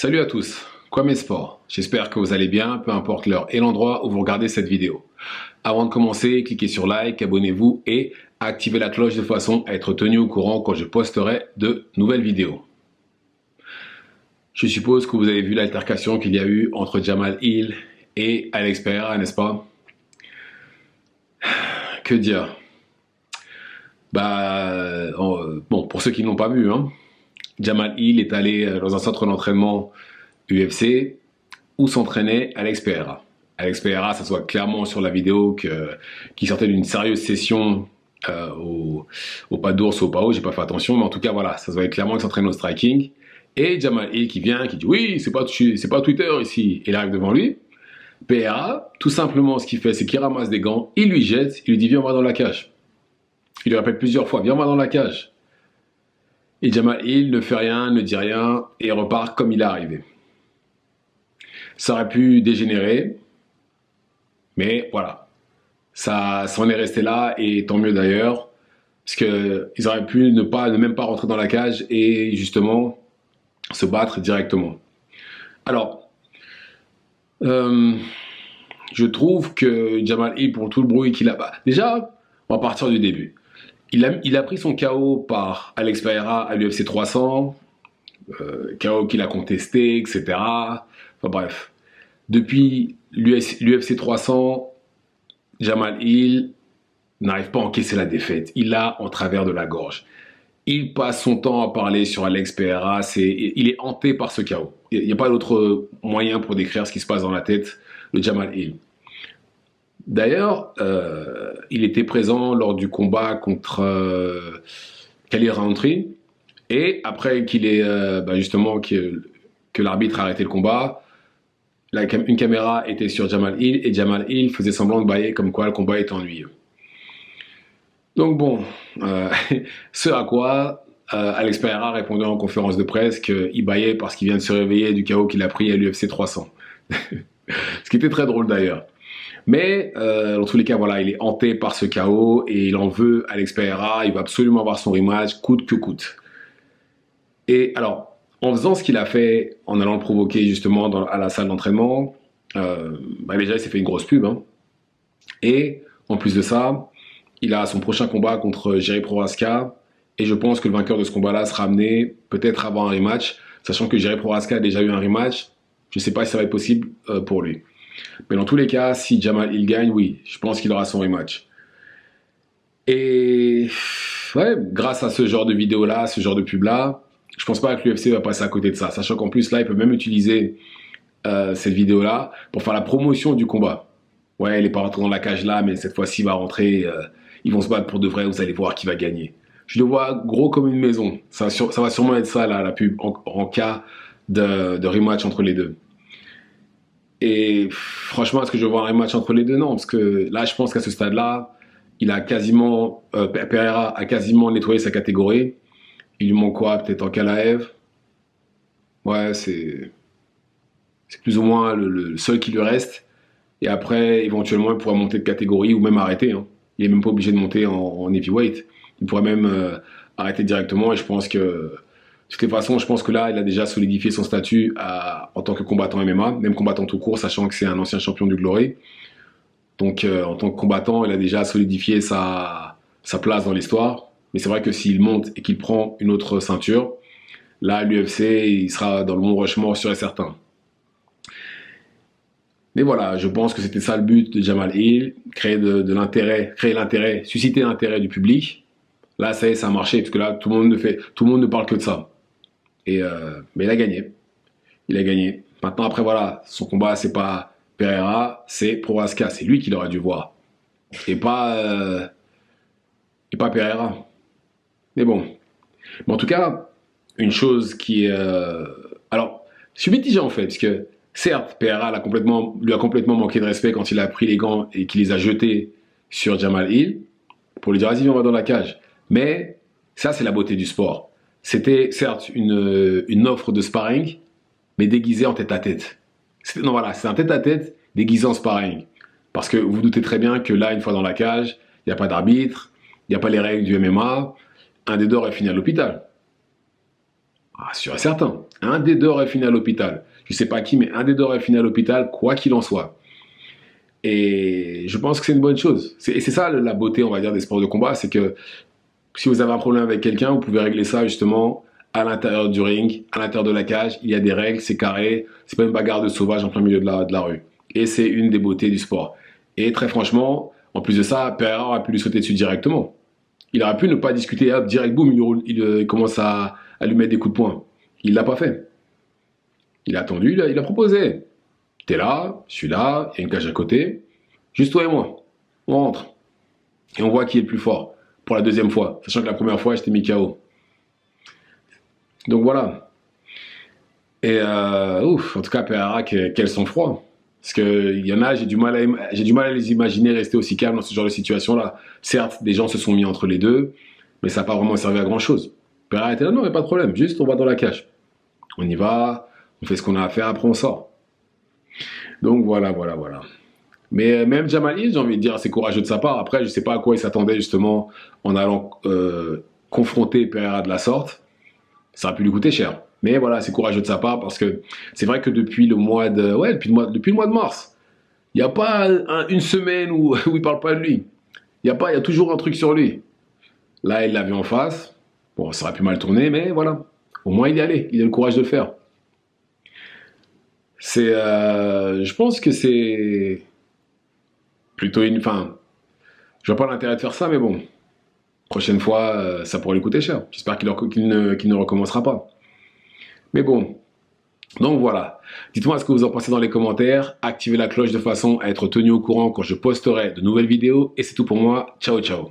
Salut à tous, Kwame Sport. J'espère que vous allez bien, peu importe l'heure et l'endroit où vous regardez cette vidéo. Avant de commencer, cliquez sur like, abonnez-vous et activez la cloche de façon à être tenu au courant quand je posterai de nouvelles vidéos. Je suppose que vous avez vu l'altercation qu'il y a eu entre Jamal Hill et Alex Pereira, n'est-ce pas? Que dire? Bon, pour ceux qui ne l'ont pas vu, Jamal Hill est allé dans un centre d'entraînement UFC où s'entraînait Alex Pereira. Alex Pereira, ça se voit clairement sur la vidéo qu'il sortait d'une sérieuse session au pas d'ours, au pas haut, j'ai pas fait attention, mais en tout cas voilà, ça se voyait clairement qu'il s'entraînait au striking. Et Jamal Hill qui vient, qui dit oui, c'est pas Twitter ici, il arrive devant lui. Pereira, tout simplement ce qu'il fait, c'est qu'il ramasse des gants, il lui jette, il lui dit viens, on va dans la cage. Il lui répète plusieurs fois, viens, on va dans la cage. Et Jamal Hill ne fait rien, ne dit rien, et repart comme il est arrivé. Ça aurait pu dégénérer, mais voilà. Ça en est resté là, et tant mieux d'ailleurs, parce qu'ils auraient pu ne même pas rentrer dans la cage et justement se battre directement. Alors, je trouve que Jamal Hill, pour tout le bruit qu'il a... déjà, on va partir du début. Il a pris son KO par Alex Pereira à l'UFC 300, KO qu'il a contesté, etc. Enfin bref. Depuis l'UFC 300, Jamal Hill n'arrive pas à encaisser la défaite. Il l'a en travers de la gorge. Il passe son temps à parler sur Alex Pereira. Il est hanté par ce KO. Il n'y a pas d'autre moyen pour décrire ce qui se passe dans la tête de Jamal Hill. D'ailleurs, il était présent lors du combat contre Khalil Rountree. Et après qu'il ait justement que l'arbitre a arrêté le combat, une caméra était sur Jamal Hill et Jamal Hill faisait semblant de bâiller comme quoi le combat était ennuyeux. Donc bon, ce à quoi Alex Pereira répondait en conférence de presse qu'il bâillait parce qu'il vient de se réveiller du KO qu'il a pris à l'UFC 300. Ce qui était très drôle d'ailleurs. Mais dans tous les cas, voilà, il est hanté par ce KO et il en veut Alex Pereira. Il va absolument avoir son rematch, coûte que coûte. Et alors, en faisant ce qu'il a fait, en allant le provoquer justement à la salle d'entraînement, déjà il s'est fait une grosse pub. Et en plus de ça, il a son prochain combat contre Jerry Prochazka. Et je pense que le vainqueur de ce combat-là sera amené peut-être à avoir un rematch, sachant que Jerry Prochazka a déjà eu un rematch. Je ne sais pas si ça va être possible pour lui. Mais dans tous les cas, si Jamal Hill gagne, oui, je pense qu'il aura son rematch. Et ouais, grâce à ce genre de vidéo-là, ce genre de pub-là, je pense pas que l'UFC va passer à côté de ça. Sachant qu'en plus, là, ils peuvent même utiliser cette vidéo-là pour faire la promotion du combat. Ouais, il n'est pas rentré dans la cage là, mais cette fois-ci, il va rentrer. Ils vont se battre pour de vrai, vous allez voir qui va gagner. Je le vois gros comme une maison. Ça va sûrement être ça, là, la pub, en cas de rematch entre les deux. Et franchement, est-ce que je vois un rematch entre les deux? Non, parce que là, je pense qu'à ce stade-là, Pereira a quasiment nettoyé sa catégorie. Il lui manque quoi? Peut-être en Kalaev. Ouais, c'est plus ou moins le seul qui lui reste. Et après, éventuellement, il pourrait monter de catégorie ou même arrêter. Il n'est même pas obligé de monter en heavyweight. Il pourrait même arrêter directement. Et je pense que, de toutes les façons, je pense que là, il a déjà solidifié son statut en tant que combattant MMA, même combattant tout court, sachant que c'est un ancien champion du Glory. Donc, en tant que combattant, il a déjà solidifié sa place dans l'histoire. Mais c'est vrai que s'il monte et qu'il prend une autre ceinture, là, l'UFC, il sera dans le Mont Rushmore sûr et certain. Mais voilà, je pense que c'était ça le but de Jamal Hill, créer l'intérêt, susciter l'intérêt du public. Là, ça y est, ça a marché, parce que là, tout le monde ne parle que de ça. Mais il a gagné. Il a gagné. Maintenant, après, voilà, son combat, c'est pas Pereira, c'est Prochazka. C'est lui qu'il aurait dû voir. Et pas Pereira. Mais bon. Mais en tout cas, une chose qui est... Alors, je suis mitigé en fait, parce que certes, Pereira lui a complètement manqué de respect quand il a pris les gants et qu'il les a jetés sur Jamal Hill pour lui dire vas-y, on va dans la cage. Mais ça, c'est la beauté du sport. C'était certes une offre de sparring, mais déguisée en tête-à-tête. C'est un tête-à-tête déguisé en sparring. Parce que vous doutez très bien que là, une fois dans la cage, il n'y a pas d'arbitre, il n'y a pas les règles du MMA. Un des deux aurait fini à l'hôpital. Ah, sûr et certain. Un des deux aurait fini à l'hôpital. Je ne sais pas qui, mais un des deux aurait fini à l'hôpital, quoi qu'il en soit. Et je pense que c'est une bonne chose. Et c'est ça la beauté, on va dire, des sports de combat, c'est que si vous avez un problème avec quelqu'un, vous pouvez régler ça justement à l'intérieur du ring, à l'intérieur de la cage. Il y a des règles, c'est carré. C'est pas une bagarre de sauvage en plein milieu de la rue. Et c'est une des beautés du sport. Et très franchement, en plus de ça, Pereira aurait pu lui sauter dessus directement. Il aurait pu ne pas discuter, hop, direct, boum, il commence à lui mettre des coups de poing. Il l'a pas fait. Il a attendu, il a proposé. T'es là, je suis là, il y a une cage à côté. Juste toi et moi. On rentre. Et on voit qui est le plus fort pour la deuxième fois. Sachant que la première fois, j'étais mis KO. Donc voilà. Et en tout cas, Pereira, quel sang-froid. Parce qu'il y en a, j'ai du mal à les imaginer rester aussi calmes dans ce genre de situation-là. Certes, des gens se sont mis entre les deux, mais ça n'a pas vraiment servi à grand-chose. Pereira était là, non, mais pas de problème, juste on va dans la cage. On y va, on fait ce qu'on a à faire, après on sort. Donc voilà. Mais même Jamali, j'ai envie de dire, c'est courageux de sa part. Après, je ne sais pas à quoi il s'attendait justement en allant confronter Pereira de la sorte. Ça aurait pu lui coûter cher. Mais voilà, c'est courageux de sa part parce que c'est vrai que depuis le mois de mars, il n'y a pas une semaine où il ne parle pas de lui. Il y a toujours un truc sur lui. Là, il l'a vu en face. Bon, ça aurait pu mal tourner, mais voilà. Au moins, il y allait. Il a le courage de le faire. Je pense que c'est plutôt Enfin, je vois pas l'intérêt de faire ça, mais bon. Prochaine fois, ça pourrait lui coûter cher. J'espère qu'il ne recommencera pas. Mais bon, donc voilà. Dites-moi ce que vous en pensez dans les commentaires. Activez la cloche de façon à être tenu au courant quand je posterai de nouvelles vidéos. Et c'est tout pour moi. Ciao, ciao.